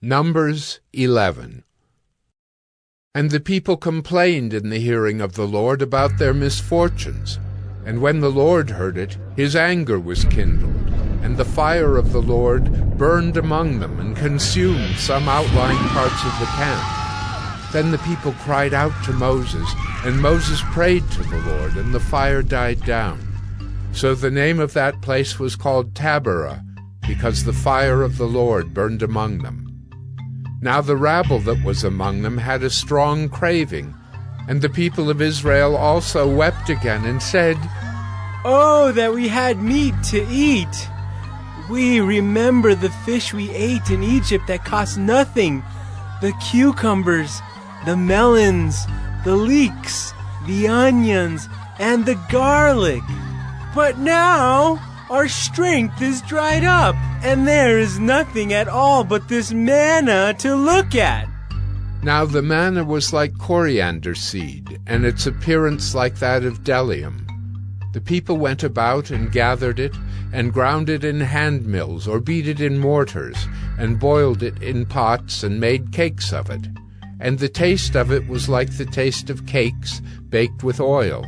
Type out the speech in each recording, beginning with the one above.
Numbers 11. And the people complained in the hearing of the Lord about their misfortunes. And when the Lord heard it, his anger was kindled, and the fire of the Lord burned among them and consumed some outlying parts of the camp. Then the people cried out to Moses, and Moses prayed to the Lord, and the fire died down. So the name of that place was called Taberah, because the fire of the Lord burned among them. Now the rabble that was among them had a strong craving, and the people of Israel also wept again and said, "Oh, that we had meat to eat! We remember the fish we ate in Egypt that cost nothing, the cucumbers, the melons, the leeks, the onions, and the garlic. But now our strength is dried up, and there is nothing at all but this manna to look at." Now the manna was like coriander seed, and its appearance like that of bdellium. The people went about and gathered it, and ground it in hand mills, or beat it in mortars, and boiled it in pots, and made cakes of it. And the taste of it was like the taste of cakes baked with oil.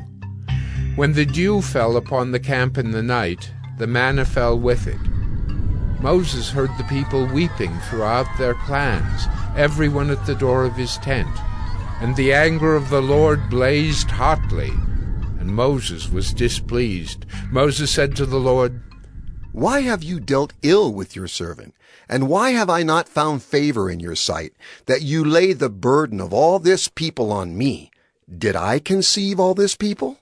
When the dew fell upon the camp in the night, the manna fell with it. Moses heard the people weeping throughout their clans, everyone at the door of his tent. And the anger of the Lord blazed hotly, and Moses was displeased. Moses said to the Lord, "Why have you dealt ill with your servant? And why have I not found favor in your sight, that you lay the burden of all this people on me? Did I conceive all this people?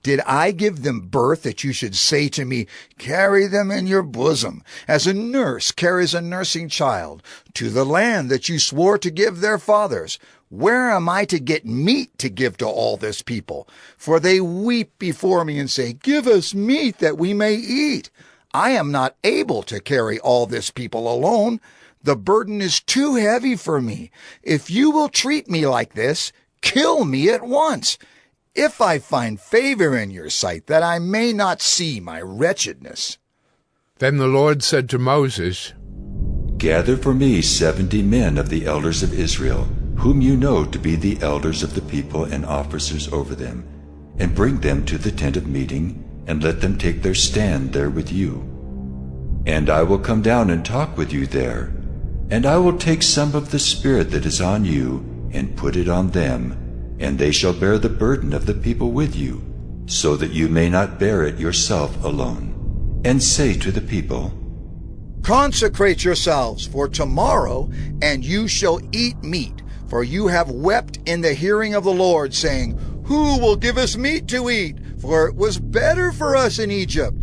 Did I give them birth that you should say to me, 'Carry them in your bosom, as a nurse carries a nursing child, to the land that you swore to give their fathers'? Where am I to get meat to give to all this people? For they weep before me and say, 'Give us meat that we may eat.' I am not able to carry all this people alone. The burden is too heavy for me. If you will treat me like this, kill me at once, if I find favor in your sight, that I may not see my wretchedness." Then the Lord said to Moses, "Gather for me 70 men of the elders of Israel, whom you know to be the elders of the people and officers over them, and bring them to the tent of meeting, and let them take their stand there with you. And I will come down and talk with you there, and I will take some of the Spirit that is on you, and put it on them, and they shall bear the burden of the people with you, so that you may not bear it yourself alone. And say to the people, 'Consecrate yourselves for tomorrow, and you shall eat meat, for you have wept in the hearing of the Lord, saying, Who will give us meat to eat? For it was better for us in Egypt.'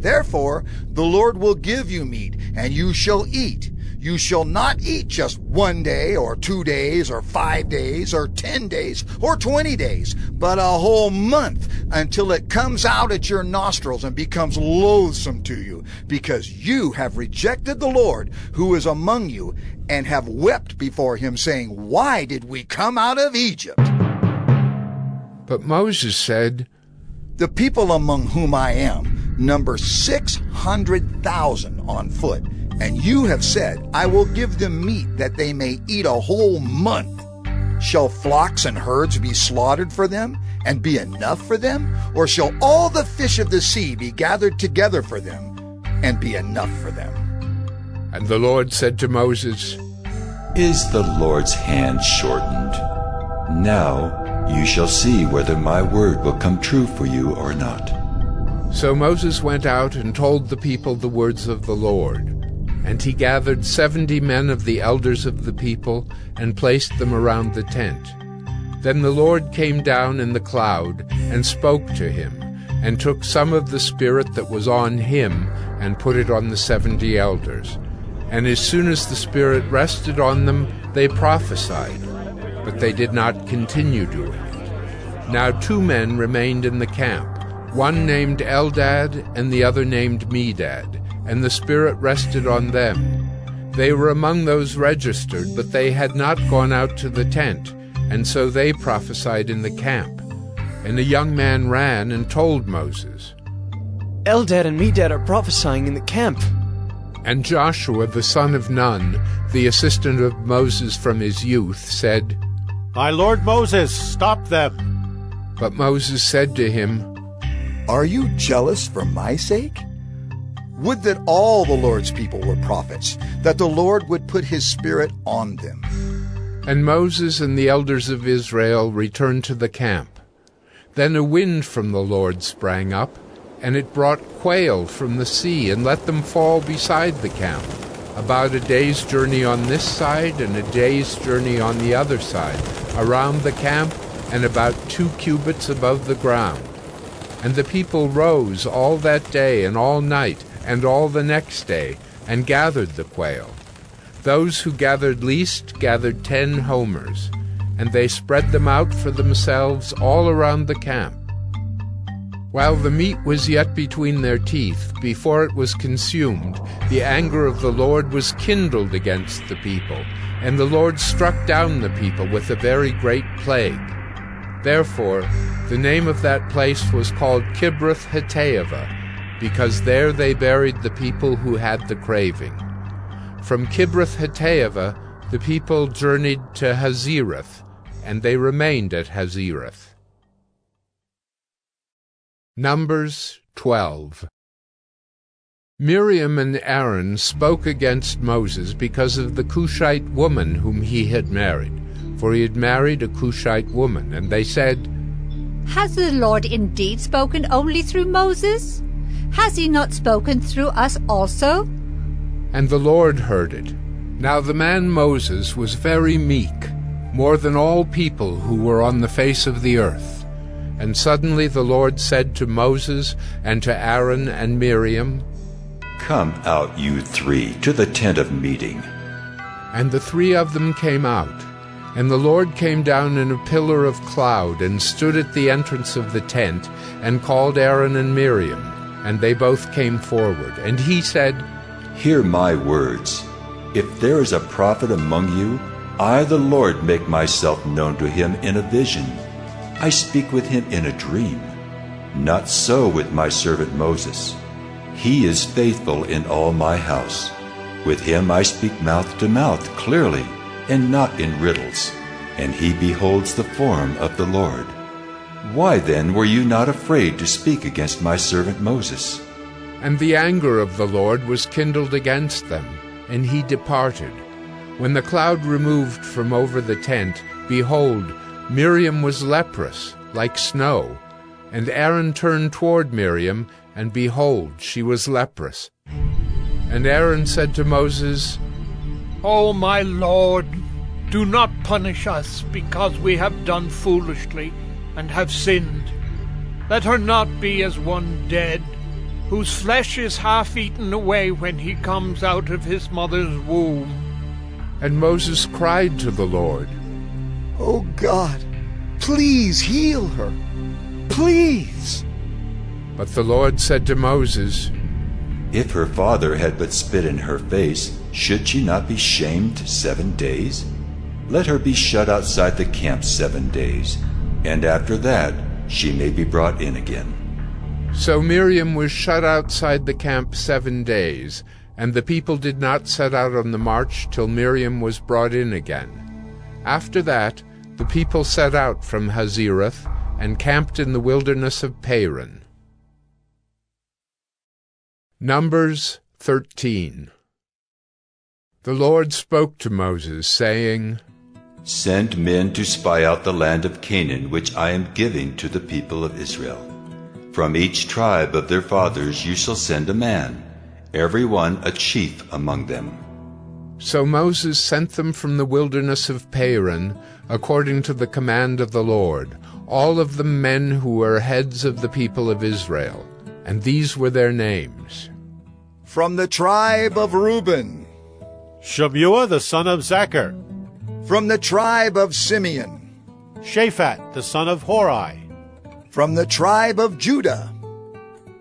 Therefore the Lord will give you meat, and you shall eat. You shall not eat just 1 day, or 2 days, or 5 days, or 10 days, or 20 days, but a whole month, until it comes out at your nostrils and becomes loathsome to you, because you have rejected the Lord who is among you, and have wept before him, saying, 'Why did we come out of Egypt?'" But Moses said, "The people among whom I am number 600,000 on foot, and you have said, 'I will give them meat that they may eat a whole month.' Shall flocks and herds be slaughtered for them, and be enough for them? Or shall all the fish of the sea be gathered together for them, and be enough for them?" And the Lord said to Moses, "Is the Lord's hand shortened? Now you shall see whether my word will come true for you or not." So Moses went out and told the people the words of the Lord. And he gathered 70 men of the elders of the people, and placed them around the tent. Then the Lord came down in the cloud, and spoke to him, and took some of the Spirit that was on him, and put it on the 70 elders. And as soon as the Spirit rested on them, they prophesied, but they did not continue doing it. Now 2 men remained in the camp, one named Eldad, and the other named Medad, and the Spirit rested on them. They were among those registered, but they had not gone out to the tent, and so they prophesied in the camp. And a young man ran and told Moses, "Eldad and Medad are prophesying in the camp." And Joshua the son of Nun, the assistant of Moses from his youth, said, My lord Moses, stop them. But Moses said to him, Are you jealous for my sake? Would that all the Lord's people were prophets, that the Lord would put his Spirit on them. And Moses and the elders of Israel returned to the camp. Then a wind from the Lord sprang up, and it brought quail from the sea and let them fall beside the camp, about a day's journey on this side and a day's journey on the other side, around the camp and about 2 cubits above the ground. And the people rose all that day and all night and all the next day, and gathered the quail. Those who gathered least gathered 10 homers, and they spread them out for themselves all around the camp. While the meat was yet between their teeth, before it was consumed, the anger of the Lord was kindled against the people, and the Lord struck down the people with a very great plague. Therefore, the name of that place was called Kibroth-Hattaavah, because there they buried the people who had the craving. From Kibroth-Hattaavah the people journeyed to Hazerath, and they remained at Hazerath. Numbers 12. Miriam and Aaron spoke against Moses because of the Cushite woman whom he had married, for he had married a Cushite woman, and they said, Has the Lord indeed spoken only through Moses? Has he not spoken through us also? And the Lord heard it. Now the man Moses was very meek, more than all people who were on the face of the earth. And suddenly the Lord said to Moses and to Aaron and Miriam, Come out, you 3, to the tent of meeting. And the 3 of them came out. And the Lord came down in a pillar of cloud and stood at the entrance of the tent and called Aaron and Miriam. And they both came forward. And he said, Hear my words. If there is a prophet among you, I, the Lord, make myself known to him in a vision. I speak with him in a dream. Not so with my servant Moses. He is faithful in all my house. With him I speak mouth to mouth clearly, and not in riddles, and he beholds the form of the Lord. Why then were you not afraid to speak against my servant Moses? And the anger of the Lord was kindled against them, and he departed. When the cloud removed from over the tent, behold, Miriam was leprous, like snow. And Aaron turned toward Miriam, and behold, she was leprous. And Aaron said to Moses, O my Lord, do not punish us because we have done foolishly and have sinned. Let her not be as one dead, whose flesh is half eaten away when he comes out of his mother's womb. And Moses cried to the Lord, Oh God, please heal her. Please. But the Lord said to Moses, If her father had but spit in her face, should she not be shamed 7 days? Let her be shut outside the camp 7 days, and after that she may be brought in again. So Miriam was shut outside the camp 7 days, and the people did not set out on the march till Miriam was brought in again. After that the people set out from Hazerath and camped in the wilderness of Paran. Numbers 13. The Lord spoke to Moses, saying, Send men to spy out the land of Canaan, which I am giving to the people of Israel. From each tribe of their fathers you shall send a man, every one a chief among them. So Moses sent them from the wilderness of Paran, according to the command of the Lord, all of them men who were heads of the people of Israel. And these were their names. From the tribe of Reuben. Shammua the son of Zachar. From the tribe of Simeon. Shaphat the son of Hori. From the tribe of Judah.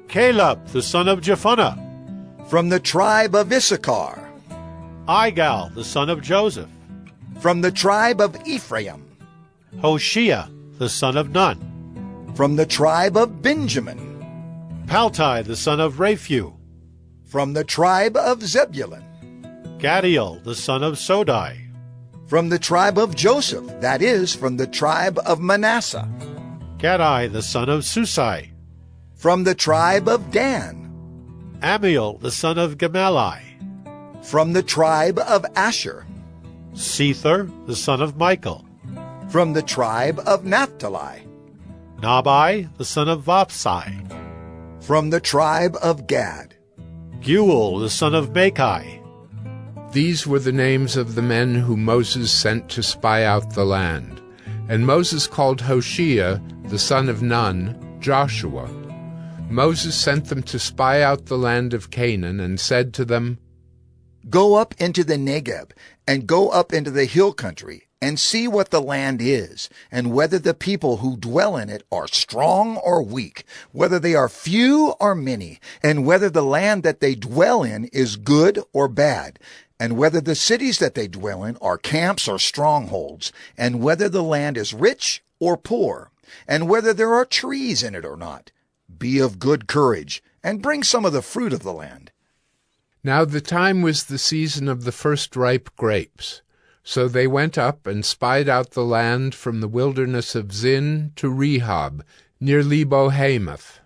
Caleb the son of Jephunneh. From the tribe of Issachar. Igal the son of Joseph. From the tribe of Ephraim. Hoshea the son of Nun. From the tribe of Benjamin. Paltai the son of Raphu. From the tribe of Zebulun. Gadiel, the son of Sodai. From the tribe of Joseph, that is, from the tribe of Manasseh. Gadai, the son of Susai. From the tribe of Dan. Amiel, the son of Gemalli. From the tribe of Asher. Sether, the son of Michael. From the tribe of Naphtali. Nabai, the son of Vapsai. From the tribe of Gad. Guel, the son of Machi. These were the names of the men whom Moses sent to spy out the land. And Moses called Hoshea, the son of Nun, Joshua. Moses sent them to spy out the land of Canaan, and said to them, Go up into the Negeb, and go up into the hill country, and see what the land is, and whether the people who dwell in it are strong or weak, whether they are few or many, and whether the land that they dwell in is good or bad, and whether the cities that they dwell in are camps or strongholds, and whether the land is rich or poor, and whether there are trees in it or not. Be of good courage, and bring some of the fruit of the land. Now the time was the season of the first ripe grapes. So they went up and spied out the land from the wilderness of Zin to Rehob, near Lebo-Hamath.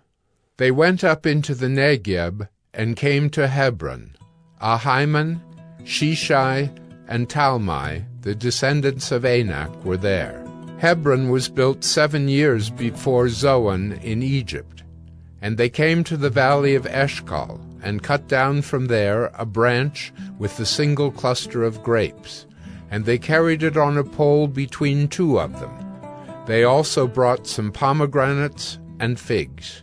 They went up into the Negeb and came to Hebron. Ahiman, Shishai, and Talmai, the descendants of Anak, were there. Hebron was built 7 years before Zoan in Egypt. And they came to the valley of Eshcol, and cut down from there a branch with the single cluster of grapes, and they carried it on a pole between 2 of them. They also brought some pomegranates and figs.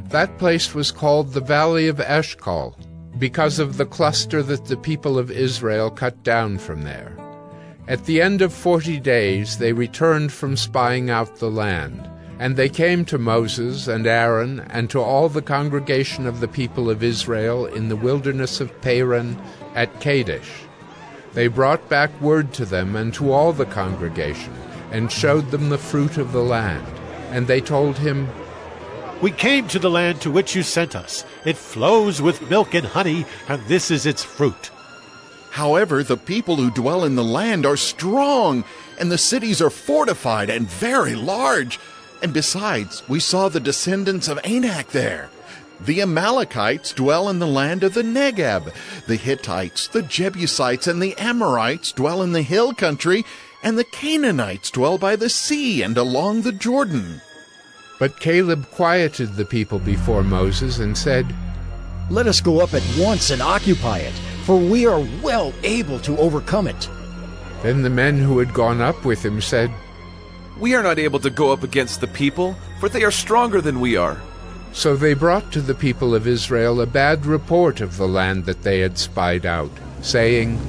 That place was called the Valley of Eshcol, because of the cluster that the people of Israel cut down from there. At the end of 40 days they returned from spying out the land, and they came to Moses and Aaron and to all the congregation of the people of Israel in the wilderness of Paran at Kadesh. They brought back word to them and to all the congregation, and showed them the fruit of the land. And they told him, We came to the land to which you sent us. It flows with milk and honey, and this is its fruit. However, the people who dwell in the land are strong, and the cities are fortified and very large. And besides, we saw the descendants of Anak there. The Amalekites dwell in the land of the Negeb. The Hittites, the Jebusites, and the Amorites dwell in the hill country, and the Canaanites dwell by the sea and along the Jordan. But Caleb quieted the people before Moses and said, Let us go up at once and occupy it, for we are well able to overcome it. Then the men who had gone up with him said, We are not able to go up against the people, for they are stronger than we are. So they brought to the people of Israel a bad report of the land that they had spied out, saying,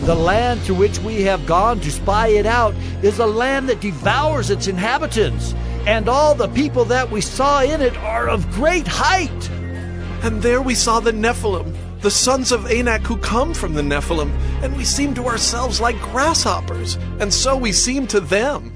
The land to which we have gone to spy it out is a land that devours its inhabitants, and all the people that we saw in it are of great height. And there we saw the Nephilim, the sons of Anak who come from the Nephilim, and we seemed to ourselves like grasshoppers, and so we seemed to them.